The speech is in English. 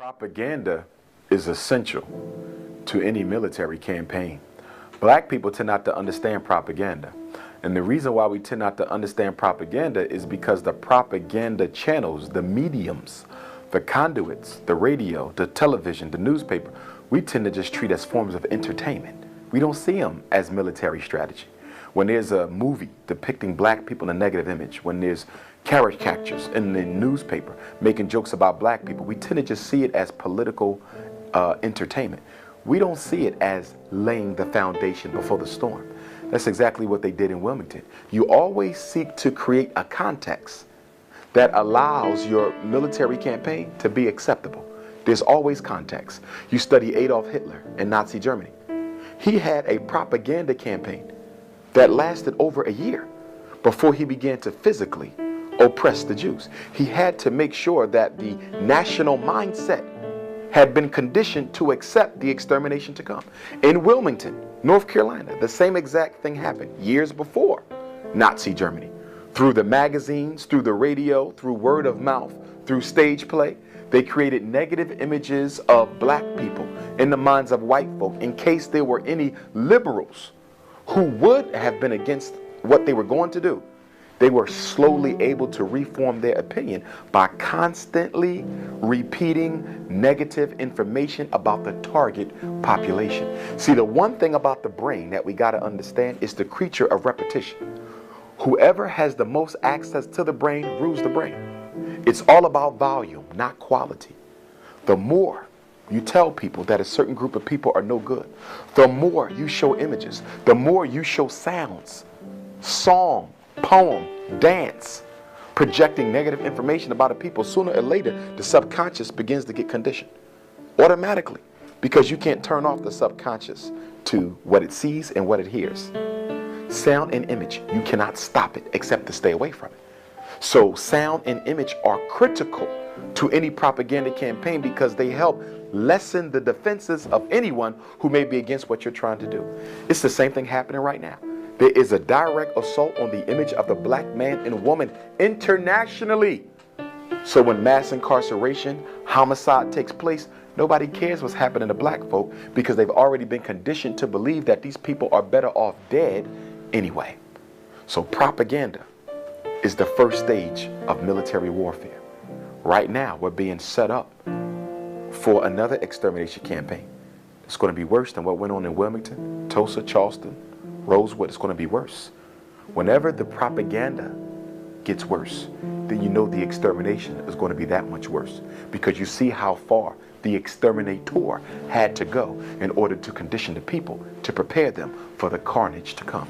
Propaganda is essential to any military campaign. Black people tend not to understand propaganda. And the reason why we tend not to understand propaganda is because the propaganda channels, the mediums, the conduits, the radio, the television, the newspaper, we tend to just treat as forms of entertainment. We don't see them as military strategy. When there's a movie depicting black people in a negative image, when there's caricatures in the newspaper making jokes about black people, we tend to just see it as political entertainment. We don't see it as laying the foundation before the storm. That's exactly what they did in Wilmington. You always seek to create a context that allows your military campaign to be acceptable. There's always context. You study Adolf Hitler in Nazi Germany. He had a propaganda campaign that lasted over a year before he began to physically oppress the Jews. He had to make sure that the national mindset had been conditioned to accept the extermination to come. In Wilmington, North Carolina, the same exact thing happened years before Nazi Germany. Through the magazines, through the radio, through word of mouth, through stage play, they created negative images of black people in the minds of white folk in case there were any liberals who would have been against what they were going to do. They were slowly able to reform their opinion by constantly repeating negative information about the target population. See, the one thing about the brain that we got to understand is the creature of repetition. Whoever has the most access to the brain rules the brain. It's all about volume, not quality. The more you tell people that a certain group of people are no good, the more you show images, the more you show sounds, song, poem, dance, projecting negative information about a people, sooner or later the subconscious begins to get conditioned automatically, because you can't turn off the subconscious to what it sees and what it hears. Sound and image, you cannot stop it except to stay away from it. So sound and image are critical to any propaganda campaign because they help lessen the defenses of anyone who may be against what you're trying to do. It's the same thing happening right now. There is a direct assault on the image of the black man and woman internationally. So when mass incarceration, homicide takes place, nobody cares what's happening to black folk because they've already been conditioned to believe that these people are better off dead anyway. So propaganda is the first stage of military warfare. Right now, we're being set up for another extermination campaign. It's going to be worse than what went on in Wilmington, Tulsa, Charleston, Rosewood. It's going to be worse. Whenever the propaganda gets worse, then you know the extermination is going to be that much worse, because you see how far the exterminator had to go in order to condition the people to prepare them for the carnage to come.